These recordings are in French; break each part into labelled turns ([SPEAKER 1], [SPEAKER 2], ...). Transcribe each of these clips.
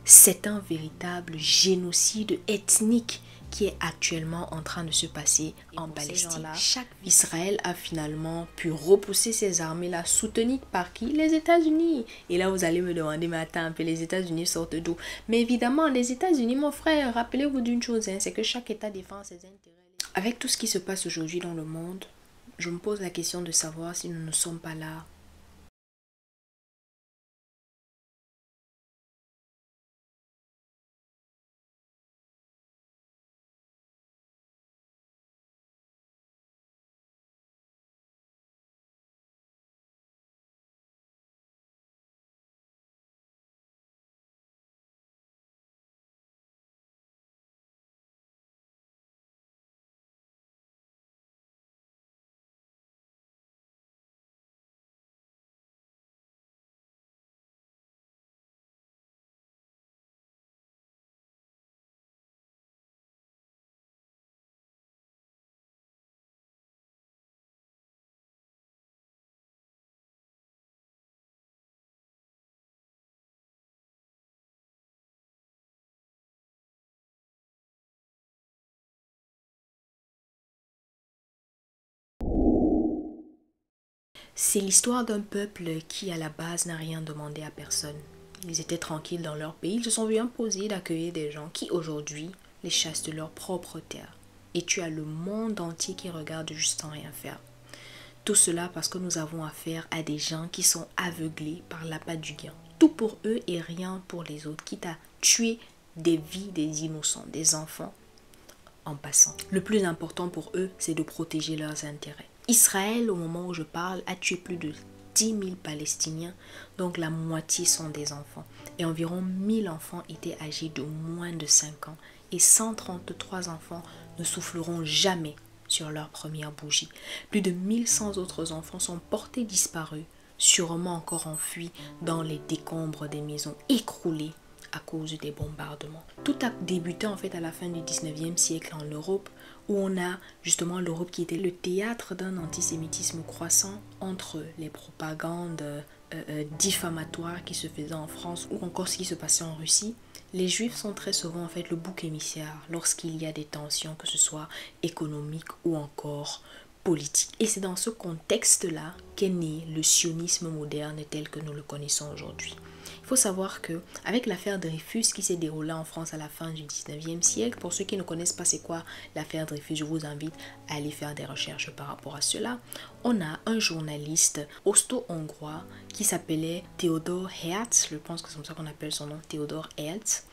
[SPEAKER 1] C'est un véritable génocide ethnique qui est actuellement en train de se passer en Palestine. Israël a finalement pu repousser ces armées-là, soutenues par qui? Les États-Unis. Et là, vous allez me demander, mais attends un peu, les États-Unis sortent d'où? Mais évidemment, les États-Unis, mon frère, rappelez-vous d'une chose, c'est que chaque État défend ses intérêts. Avec tout ce qui se passe aujourd'hui dans le monde, je me pose la question de savoir si nous ne sommes pas là. C'est l'histoire d'un peuple qui, à la base, n'a rien demandé à personne. Ils étaient tranquilles dans leur pays, ils se sont vus imposer d'accueillir des gens qui, aujourd'hui, les chassent de leur propre terre. Et tu as le monde entier qui regarde juste sans rien faire. Tout cela parce que nous avons affaire à des gens qui sont aveuglés par l'appât du gain. Tout pour eux et rien pour les autres, quitte à tuer des vies des innocents, des enfants, en passant. Le plus important pour eux, c'est de protéger leurs intérêts. Israël, au moment où je parle, a tué plus de 10 000 Palestiniens, donc la moitié sont des enfants. Et environ 1000 enfants étaient âgés de moins de 5 ans. Et 133 enfants ne souffleront jamais sur leur première bougie. Plus de 1100 autres enfants sont portés disparus, sûrement encore enfuis dans les décombres des maisons écroulées à cause des bombardements. Tout a débuté en fait à la fin du 19e siècle en Europe, où on a justement l'Europe qui était le théâtre d'un antisémitisme croissant entre les propagandes diffamatoires qui se faisaient en France ou encore ce qui se passait en Russie. Les Juifs sont très souvent en fait le bouc émissaire lorsqu'il y a des tensions, que ce soit économiques ou encore politique. Et c'est dans ce contexte-là qu'est né le sionisme moderne tel que nous le connaissons aujourd'hui. Il faut savoir que avec l'affaire Dreyfus qui s'est déroulée en France à la fin du 19e siècle, pour ceux qui ne connaissent pas c'est quoi l'affaire Dreyfus, je vous invite à aller faire des recherches par rapport à cela. On a un journaliste austro-hongrois qui s'appelait Theodor Herz, je pense que c'est comme ça qu'on appelle son nom, Theodor Herz,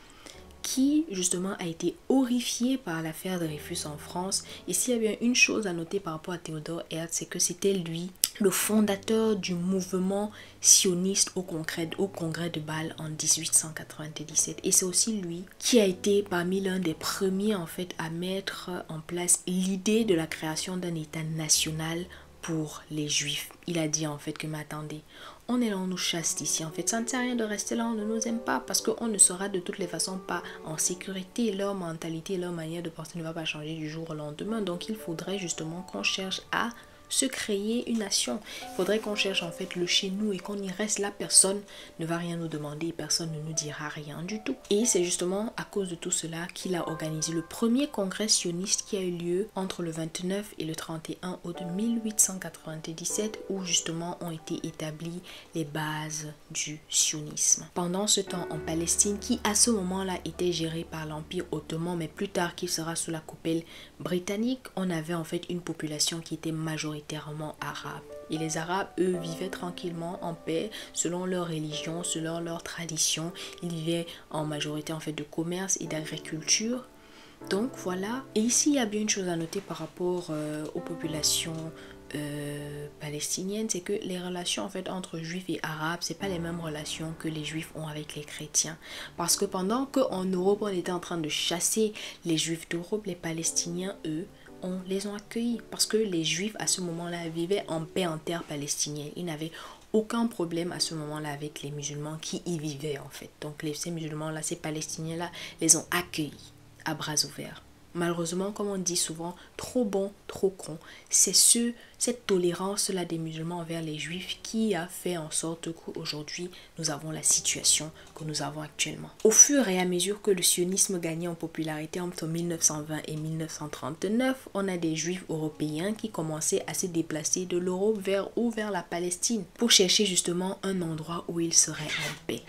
[SPEAKER 1] qui justement a été horrifié par l'affaire Dreyfus en France. Et s'il y a bien une chose à noter par rapport à Theodor Herz, c'est que c'était lui le fondateur du mouvement sioniste au congrès de Bâle en 1897. Et c'est aussi lui qui a été parmi l'un des premiers en fait à mettre en place l'idée de la création d'un État national pour les Juifs. Il a dit en fait que, mais attendez, on est là, on nous chasse ici. En fait, ça ne sert à rien de rester là, on ne nous aime pas parce qu'on ne sera de toutes les façons pas en sécurité. Leur mentalité, leur manière de penser ne va pas changer du jour au lendemain. Donc, il faudrait justement qu'on cherche à se créer une nation. Il faudrait qu'on cherche en fait le chez nous et qu'on y reste là. Personne ne va rien nous demander, personne ne nous dira rien du tout. Et c'est justement à cause de tout cela qu'il a organisé le premier congrès sioniste qui a eu lieu entre le 29 et le 31 août 1897 où justement ont été établies les bases du sionisme. Pendant ce temps en Palestine, qui à ce moment-là était géré par l'Empire ottoman, mais plus tard qui sera sous la coupelle britannique, on avait en fait une population qui était majoritairement arabe. Et les Arabes, eux, vivaient tranquillement en paix selon leur religion, selon leur tradition. Ils vivaient en majorité en fait de commerce et d'agriculture. Donc voilà. Et ici, il y a bien une chose à noter par rapport aux populations palestiniennes, c'est que les relations en fait entre juifs et arabes, c'est pas les mêmes relations que les juifs ont avec les chrétiens. Parce que pendant qu'en Europe, on était en train de chasser les juifs d'Europe, les Palestiniens, eux, les ont accueillis parce que les juifs à ce moment-là vivaient en paix en terre palestinienne. Ils n'avaient aucun problème à ce moment-là avec les musulmans qui y vivaient en fait. Donc ces musulmans-là, ces Palestiniens-là, les ont accueillis à bras ouverts. malheureusement, comme on dit souvent, trop bon, trop con. C'est cette tolérance-là des musulmans envers les juifs qui a fait en sorte qu'aujourd'hui, nous avons la situation que nous avons actuellement. Au fur et à mesure que le sionisme gagnait en popularité entre 1920 et 1939, on a des juifs européens qui commençaient à se déplacer de l'Europe vers la Palestine pour chercher justement un endroit où ils seraient en paix.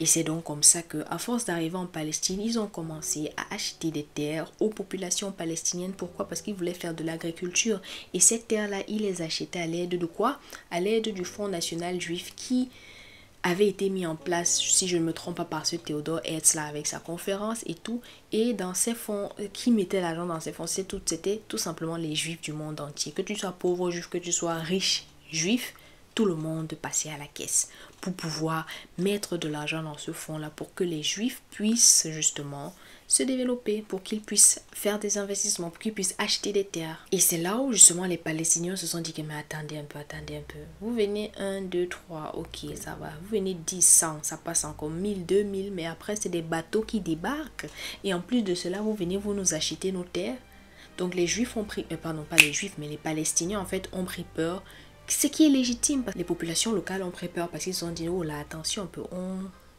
[SPEAKER 1] Et c'est donc comme ça qu'à force d'arriver en Palestine, ils ont commencé à acheter des terres aux populations palestiniennes. Pourquoi? Parce qu'ils voulaient faire de l'agriculture. Et ces terres-là, ils les achetaient à l'aide de quoi? À l'aide du Fonds national juif qui avait été mis en place, si je ne me trompe pas, par ce Théodore Herzl avec sa conférence et tout. Et dans ces fonds, qui mettait l'argent dans ces fonds, c'était tout simplement les juifs du monde entier. Que tu sois pauvre juif, que tu sois riche juif, tout le monde passait à la caisse pour pouvoir mettre de l'argent dans ce fonds-là pour que les juifs puissent justement se développer, pour qu'ils puissent faire des investissements, pour qu'ils puissent acheter des terres. Et c'est là où justement les Palestiniens se sont dit que mais attendez un peu. Vous venez 1, 2, 3, ok, ça va. Vous venez 10, 100, ça passe encore 1000, 2000, mais après c'est des bateaux qui débarquent. Et en plus de cela, vous venez, vous nous achetez nos terres. Donc les juifs ont pris, pardon, pas les juifs, mais les Palestiniens en fait ont pris peur. Ce qui est légitime, parce que les populations locales ont pris peur parce qu'ils se sont dit, oh là, attention un peu,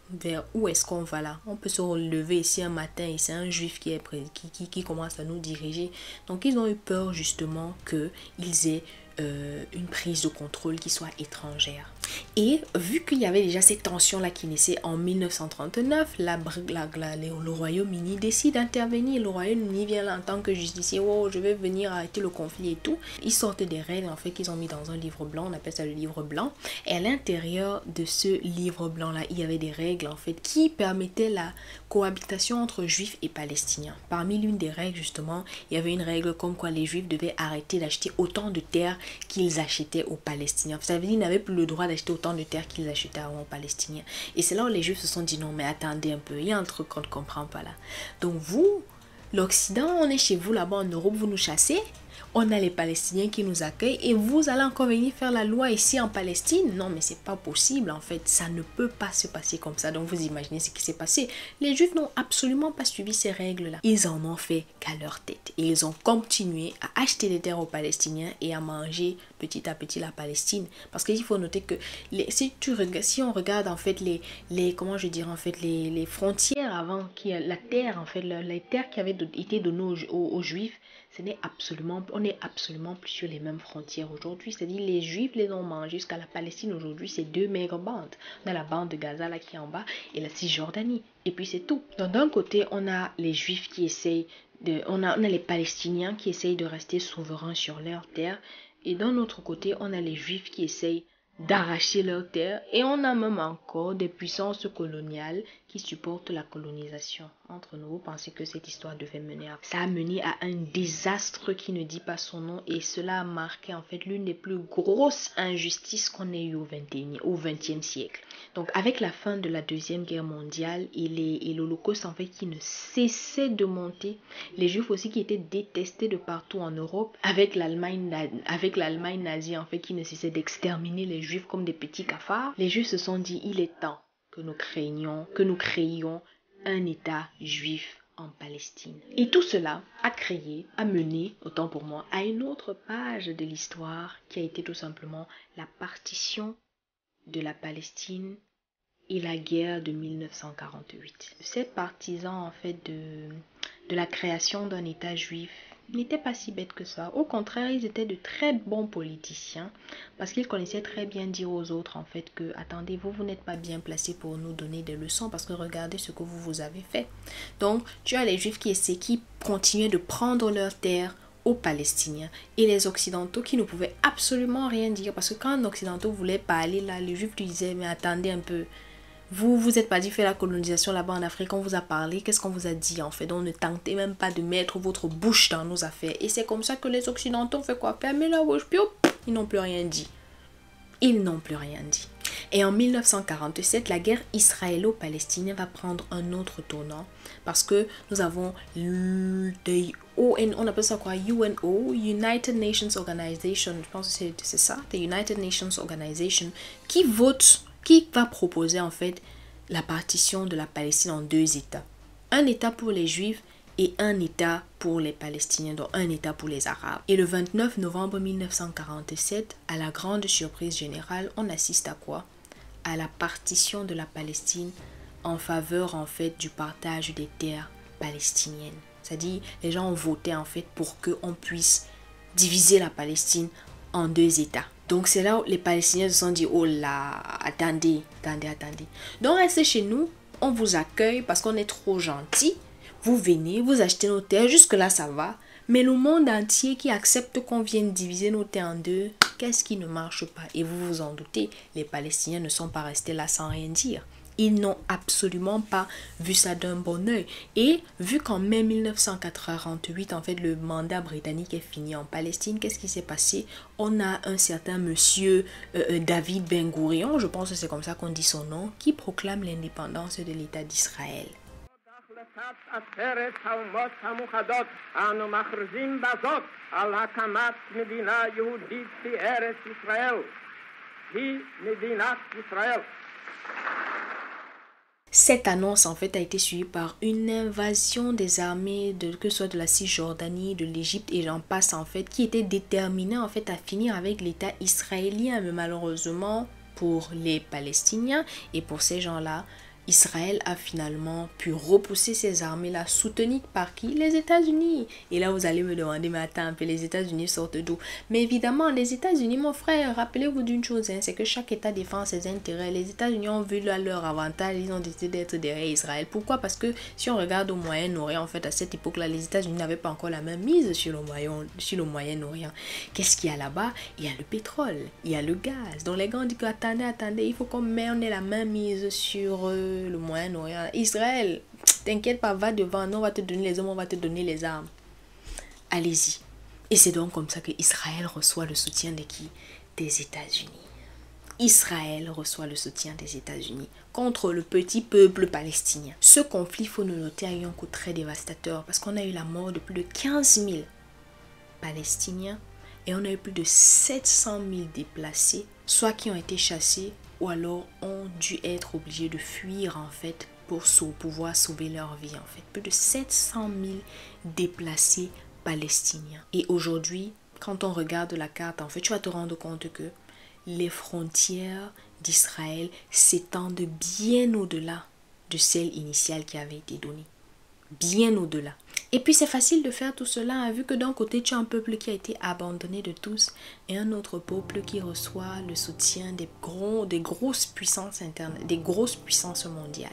[SPEAKER 1] vers où est-ce qu'on va là? On peut se relever ici un matin et c'est un juif qui commence à nous diriger. Donc ils ont eu peur justement qu'ils aient une prise de contrôle qui soit étrangère. Et vu qu'il y avait déjà cette tension-là qui naissait en 1939, le Royaume-Uni décide d'intervenir. Le Royaume-Uni vient là en tant que justicier. Oh, je vais venir arrêter le conflit et tout. Ils sortent des règles en fait qu'ils ont mis dans un livre blanc. On appelle ça le livre blanc. Et à l'intérieur de ce livre blanc-là, il y avait des règles en fait qui permettaient la cohabitation entre juifs et palestiniens. Parmi l'une des règles justement, il y avait une règle comme quoi les juifs devaient arrêter d'acheter autant de terres qu'ils achetaient aux Palestiniens. Ça veut dire qu'ils n'avaient plus le droit d'acheter autant de terres qu'ils achetaient avant aux Palestiniens. Et c'est là où les Juifs se sont dit non mais attendez un peu, il y a un truc qu'on ne comprend pas là. Donc vous, l'Occident, on est chez vous là-bas en Europe, vous nous chassez. On a les Palestiniens qui nous accueillent et vous allez encore venir faire la loi ici en Palestine. Non, mais c'est pas possible en fait. Ça ne peut pas se passer comme ça. Donc vous imaginez ce qui s'est passé. Les Juifs n'ont absolument pas suivi ces règles-là. Ils en ont fait qu'à leur tête. Et ils ont continué à acheter des terres aux Palestiniens et à manger petit à petit la Palestine. Parce qu'il faut noter que si on regarde en fait les frontières avant, la terre en fait, les terres qui avaient été données aux Juifs, on n'est absolument plus sur les mêmes frontières aujourd'hui. C'est-à-dire les Juifs les ont mangés jusqu'à la Palestine aujourd'hui, c'est deux maigres bandes. On a la bande de Gaza là qui est en bas et la Cisjordanie. Et puis c'est tout. Donc d'un côté, on a les Juifs qui essayent on a les Palestiniens qui essayent de rester souverains sur leur terre. Et d'un autre côté, on a les Juifs qui essayent d'arracher leurs terres. Et on a même encore des puissances coloniales qui supportent la colonisation. Entre nous, vous pensez que cette histoire devait mener à... Ça a mené à un désastre qui ne dit pas son nom. Et cela a marqué en fait l'une des plus grosses injustices qu'on ait eues au XXe siècle. Donc avec la fin de la Deuxième Guerre mondiale et l'Holocauste en fait qui ne cessait de monter, les Juifs aussi qui étaient détestés de partout en Europe, avec l'Allemagne nazie en fait qui ne cessait d'exterminer les Juifs comme des petits cafards, les Juifs se sont dit il est temps que nous créions un État juif en Palestine. Et tout cela a mené, autant pour moi, à une autre page de l'histoire qui a été tout simplement la partition de la Palestine et la guerre de 1948. Ces partisans en fait de la création d'un État juif n'étaient pas si bêtes que ça. Au contraire, ils étaient de très bons politiciens parce qu'ils connaissaient très bien dire aux autres en fait que attendez, vous n'êtes pas bien placés pour nous donner des leçons parce que regardez ce que vous avez fait. Donc, tu as les Juifs qui continuaient de prendre leurs terres aux Palestiniens et les Occidentaux qui ne pouvaient absolument rien dire parce que quand un Occidental voulait parler là, les Juifs lui disaient mais attendez un peu, vous êtes pas dit faire la colonisation là-bas en Afrique, on vous a parlé, qu'est-ce qu'on vous a dit en fait? Donc ne tentez même pas de mettre votre bouche dans nos affaires. Et c'est comme ça que les Occidentaux ont fait quoi? Fermer la bouche, puis ils n'ont plus rien dit. Ils n'ont plus rien dit. Et en 1947, la guerre israélo-palestinienne va prendre un autre tournant parce que nous avons on appelle ça quoi? UNO, United Nations Organization, je pense que c'est ça, the United Nations Organization, qui va proposer en fait la partition de la Palestine en deux États. Un État pour les Juifs et un État pour les Palestiniens, donc un État pour les Arabes. Et le 29 novembre 1947, à la grande surprise générale, on assiste à quoi? À la partition de la Palestine en faveur en fait du partage des terres palestiniennes. C'est-à-dire, les gens ont voté en fait pour qu'on puisse diviser la Palestine en deux États. Donc c'est là où les Palestiniens se sont dit, oh là, attendez. Donc restez chez nous, on vous accueille parce qu'on est trop gentils. Vous venez, vous achetez nos terres, jusque là ça va. Mais le monde entier qui accepte qu'on vienne diviser nos terres en deux, qu'est-ce qui ne marche pas? Et vous vous en doutez, les Palestiniens ne sont pas restés là sans rien dire. Ils n'ont absolument pas vu ça d'un bon oeil. Et vu qu'en mai 1948, en fait, le mandat britannique est fini en Palestine, qu'est-ce qui s'est passé? On a un certain monsieur David Ben Gourion, je pense que c'est comme ça qu'on dit son nom, qui proclame l'indépendance de l'État d'Israël. Cette annonce en fait a été suivie par une invasion des armées que ce soit de la Cisjordanie, de l'Égypte et j'en passe en fait, qui était déterminée en fait à finir avec l'État israélien. Mais malheureusement pour les Palestiniens et pour ces gens-là, Israël a finalement pu repousser ces armées-là, soutenues par qui? Les États-Unis. Et là, vous allez me demander, mais attends un peu, les États-Unis sortent d'où? Mais évidemment, les États-Unis, mon frère, rappelez-vous d'une chose, hein, c'est que chaque État défend ses intérêts. Les États-Unis ont vu leur avantage, ils ont décidé d'être derrière Israël. Pourquoi? Parce que si on regarde au Moyen-Orient, en fait, à cette époque-là, les États-Unis n'avaient pas encore la même mise sur le Moyen-Orient. Qu'est-ce qu'il y a là-bas? Il y a le pétrole, il y a le gaz. Donc les gens disent, attendez, il faut qu'on ait la même mise sur le Moyen-Orient. Israël, t'inquiète pas, va devant, nous on va te donner les hommes, on va te donner les armes. Allez-y. Et c'est donc comme ça que Israël reçoit le soutien de qui? Des États-Unis. Israël reçoit le soutien des États-Unis contre le petit peuple palestinien. Ce conflit, il faut le noter, a eu un coup très dévastateur parce qu'on a eu la mort de plus de 15 000 Palestiniens et on a eu plus de 700 000 déplacés, soit qui ont été chassés ou alors ont dû être obligés de fuir en fait pour pouvoir sauver leur vie en fait. Plus de 700 000 déplacés palestiniens. Et aujourd'hui, quand on regarde la carte, en fait, tu vas te rendre compte que les frontières d'Israël s'étendent bien au-delà de celles initiales qui avaient été données. Bien au-delà. Et puis c'est facile de faire tout cela, hein, vu que d'un côté tu as un peuple qui a été abandonné de tous et un autre peuple qui reçoit le soutien des grosses puissances internes, des grosses puissances mondiales.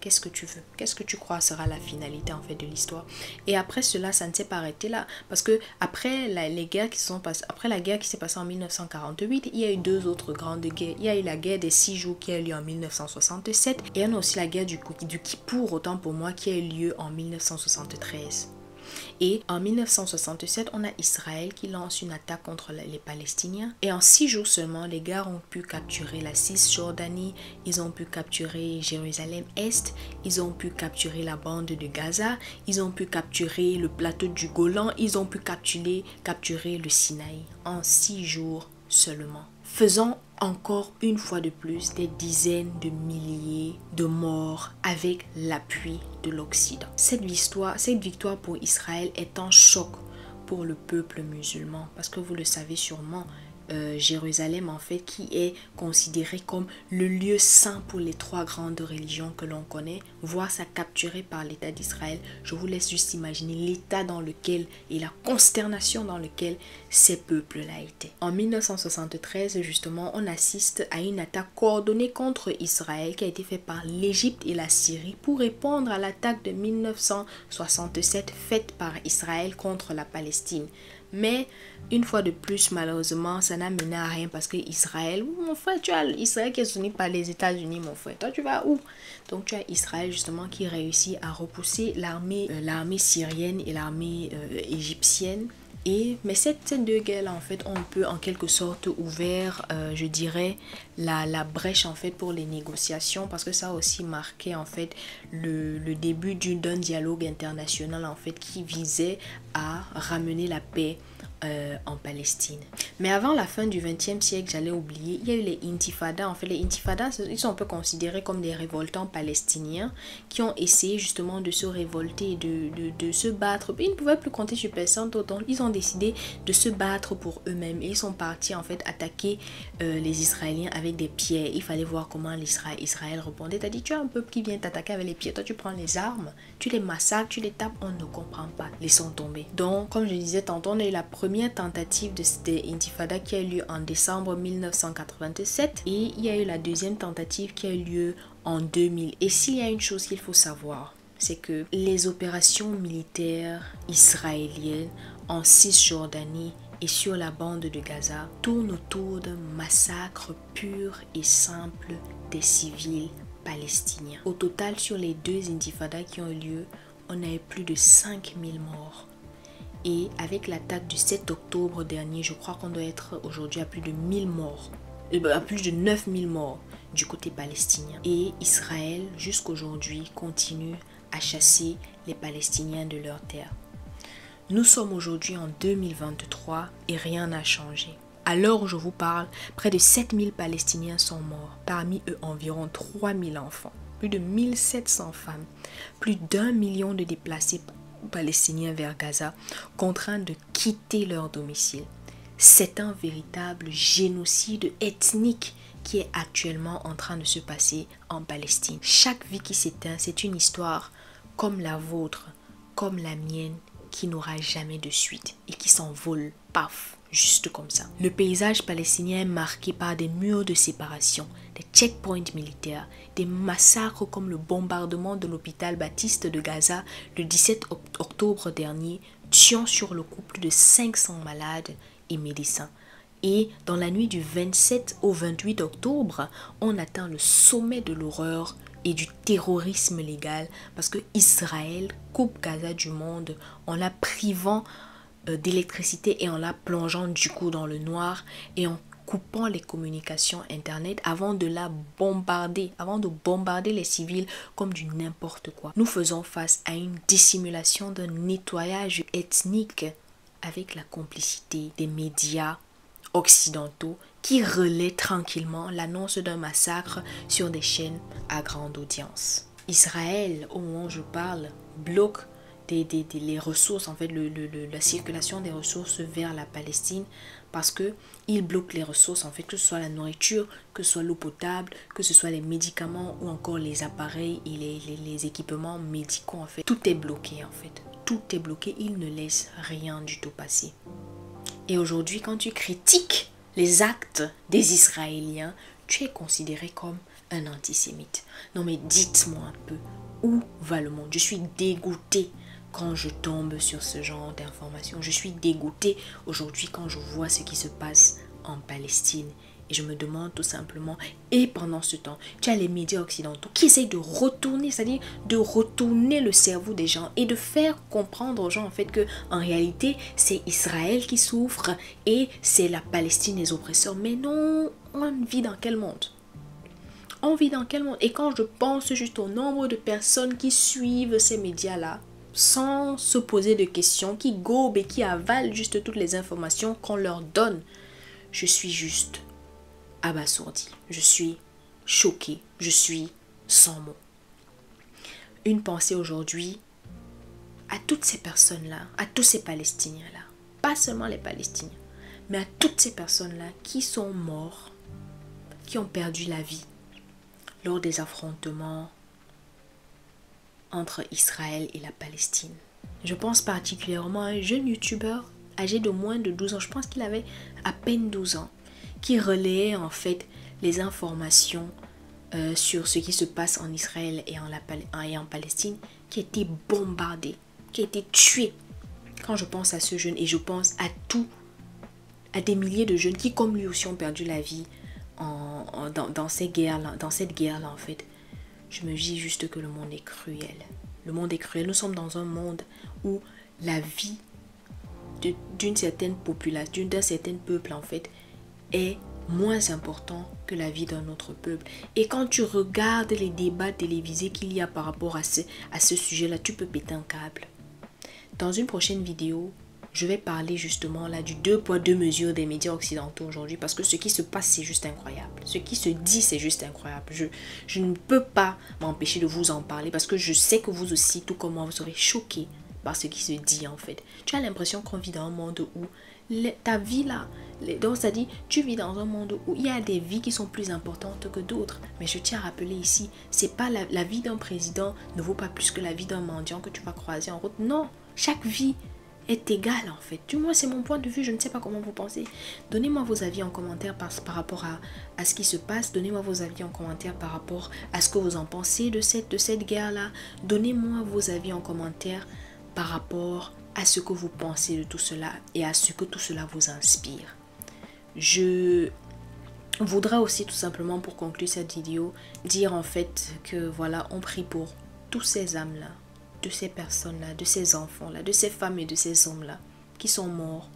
[SPEAKER 1] Qu'est-ce que tu veux? Qu'est-ce que tu crois sera la finalité en fait de l'histoire? Et après cela, ça ne s'est pas arrêté là. Parce que après les guerres qui sont passées, après la guerre qui s'est passée en 1948, il y a eu deux autres grandes guerres. Il y a eu la guerre des 6 jours qui a eu lieu en 1967. Et il y a aussi la guerre du Kippour, autant pour moi, qui a eu lieu en 1973. Et en 1967, on a Israël qui lance une attaque contre les Palestiniens. Et en 6 jours seulement, les gars ont pu capturer la Cisjordanie, ils ont pu capturer Jérusalem-Est, ils ont pu capturer la bande de Gaza, ils ont pu capturer le plateau du Golan, ils ont pu capturer le Sinaï en 6 jours seulement. Faisant encore une fois de plus des dizaines de milliers de morts avec l'appui de l'Occident. Cette victoire pour Israël est un choc pour le peuple musulman parce que vous le savez sûrement, Jérusalem en fait qui est considéré comme le lieu saint pour les 3 grandes religions que l'on connaît, voir ça capturé par l'État d'Israël. Je vous laisse juste imaginer l'état dans lequel et la consternation dans lequel ces peuples-là étaient. En 1973 justement, on assiste à une attaque coordonnée contre Israël qui a été faite par l'Égypte et la Syrie pour répondre à l'attaque de 1967 faite par Israël contre la Palestine. Mais une fois de plus, malheureusement, ça n'a mené à rien parce que Israël, mon frère, tu as Israël qui est soutenu par les États-Unis, mon frère. Toi, tu vas où? Donc, tu as Israël justement qui réussit à repousser l'armée syrienne et l'armée égyptienne. Mais ces deux guerres-là, en fait, on peut en quelque sorte ouvert, je dirais, la brèche en fait pour les négociations parce que ça a aussi marqué en fait le début d'un dialogue international en fait qui visait à ramener la paix en Palestine. Mais avant la fin du XXe siècle, j'allais oublier, il y a eu les intifadas. En fait, les intifadas, ils sont un peu considérés comme des révoltants palestiniens qui ont essayé justement de se révolter, de se battre. Ils ne pouvaient plus compter sur personne, donc ils ont décidé de se battre pour eux-mêmes. Et ils sont partis en fait attaquer les Israéliens avec des pierres. Il fallait voir comment Israël répondait. T'as dit, tu as un peuple qui vient t'attaquer avec les pierres, toi tu prends les armes, tu les massacres, tu les tapes, on ne comprend pas. Laissons tomber. Donc, comme je disais tantôt, on a eu la première tentative de cette intifada qui a eu lieu en décembre 1987 et il y a eu la deuxième tentative qui a eu lieu en 2000. Et s'il y a une chose qu'il faut savoir, c'est que les opérations militaires israéliennes en Cisjordanie et sur la bande de Gaza tournent autour d'un massacre pur et simple des civils palestiniens. Au total, sur les deux intifadas qui ont eu lieu, on a eu plus de 5000 morts. Et avec l'attaque du 7 octobre dernier, je crois qu'on doit être aujourd'hui à plus de 1000 morts, à plus de 9000 morts du côté palestinien. Et Israël, jusqu'aujourd'hui, continue à chasser les Palestiniens de leur terre. Nous sommes aujourd'hui en 2023 et rien n'a changé. À l'heure où je vous parle, près de 7000 Palestiniens sont morts, parmi eux environ 3000 enfants, plus de 1700 femmes, plus d'1 million de déplacés palestiniens vers Gaza, contraints de quitter leur domicile. C'est un véritable génocide ethnique qui est actuellement en train de se passer en Palestine. Chaque vie qui s'éteint, c'est une histoire comme la vôtre, comme la mienne, qui n'aura jamais de suite et qui s'envole, paf, juste comme ça. Le paysage palestinien est marqué par des murs de séparation, des checkpoints militaires, des massacres comme le bombardement de l'hôpital Baptiste de Gaza le 17 octobre dernier, tuant sur le coup plus de 500 malades et médecins. Et dans la nuit du 27 au 28 octobre, on atteint le sommet de l'horreur et du terrorisme légal parce que Israël coupe Gaza du monde en la privant d'électricité et en la plongeant du coup dans le noir et en coupant les communications internet avant de la bombarder, avant de bombarder les civils comme du n'importe quoi. Nous faisons face à une dissimulation d'un nettoyage ethnique avec la complicité des médias occidentaux qui relaient tranquillement l'annonce d'un massacre sur des chaînes à grande audience. Israël, au moment où je parle, bloque les ressources, en fait, la circulation des ressources vers la Palestine parce que il bloque les ressources, en fait, que ce soit la nourriture, que ce soit l'eau potable, que ce soit les médicaments ou encore les appareils et les équipements médicaux, en fait. Tout est bloqué, en fait. Tout est bloqué, il ne laisse rien du tout passer. Et aujourd'hui, quand tu critiques les actes des Israéliens, tu es considéré comme un antisémite. Non mais dites-moi un peu, où va le monde? Je suis dégoûtée quand je tombe sur ce genre d'informations. Je suis dégoûtée aujourd'hui quand je vois ce qui se passe en Palestine. Et je me demande tout simplement, et pendant ce temps, tu as les médias occidentaux qui essayent de retourner, c'est-à-dire de retourner le cerveau des gens et de faire comprendre aux gens en fait que en réalité, c'est Israël qui souffre et c'est la Palestine les oppresseurs. Mais non, on vit dans quel monde? On vit dans quel monde? Et quand je pense juste au nombre de personnes qui suivent ces médias-là, sans se poser de questions, qui gobent et qui avalent juste toutes les informations qu'on leur donne, je suis juste abasourdi, je suis choquée, je suis sans mots. Une pensée aujourd'hui à toutes ces personnes-là, à tous ces Palestiniens-là, pas seulement les Palestiniens, mais à toutes ces personnes-là qui sont morts, qui ont perdu la vie lors des affrontements entre Israël et la Palestine. Je pense particulièrement à un jeune youtubeur âgé de moins de 12 ans, je pense qu'il avait à peine 12 ans, qui relayait en fait les informations sur ce qui se passe en Israël et en Palestine, qui a été bombardé, qui a été tué. Quand je pense à ce jeune, et je pense à des milliers de jeunes qui comme lui aussi ont perdu la vie dans cette guerre-là en fait, je me dis juste que le monde est cruel. Le monde est cruel. Nous sommes dans un monde où la vie d'une certaine population, d'un certain peuple en fait, est moins important que la vie d'un autre peuple. Et quand tu regardes les débats télévisés qu'il y a par rapport à ce sujet-là, tu peux péter un câble. Dans une prochaine vidéo, je vais parler justement là du 2 poids 2 mesures des médias occidentaux aujourd'hui, parce que ce qui se passe c'est juste incroyable. Ce qui se dit c'est juste incroyable. Je ne peux pas m'empêcher de vous en parler parce que je sais que vous aussi, tout comme moi, vous serez choqués par ce qui se dit en fait. Tu as l'impression qu'on vit dans un monde où ta vie là, donc ça dit, tu vis dans un monde où il y a des vies qui sont plus importantes que d'autres. Mais je tiens à rappeler ici, c'est pas la vie d'un président ne vaut pas plus que la vie d'un mendiant que tu vas croiser en route. Non, chaque vie est égale en fait. Du moins c'est mon point de vue, je ne sais pas comment vous pensez. Donnez-moi vos avis en commentaire par rapport à ce qui se passe. Donnez-moi vos avis en commentaire par rapport à ce que vous en pensez de cette guerre-là. Donnez-moi vos avis en commentaire par rapport à ce que vous pensez de tout cela et à ce que tout cela vous inspire. Je voudrais aussi tout simplement pour conclure cette vidéo dire en fait que voilà, on prie pour tous ces âmes-là, de ces personnes-là, de ces enfants-là, de ces femmes et de ces hommes-là qui sont morts,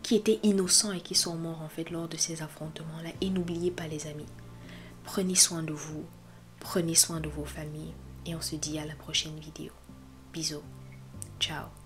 [SPEAKER 1] qui étaient innocents et qui sont morts en fait lors de ces affrontements-là. Et n'oubliez pas les amis, prenez soin de vous, prenez soin de vos familles et on se dit à la prochaine vidéo. Bisous, ciao.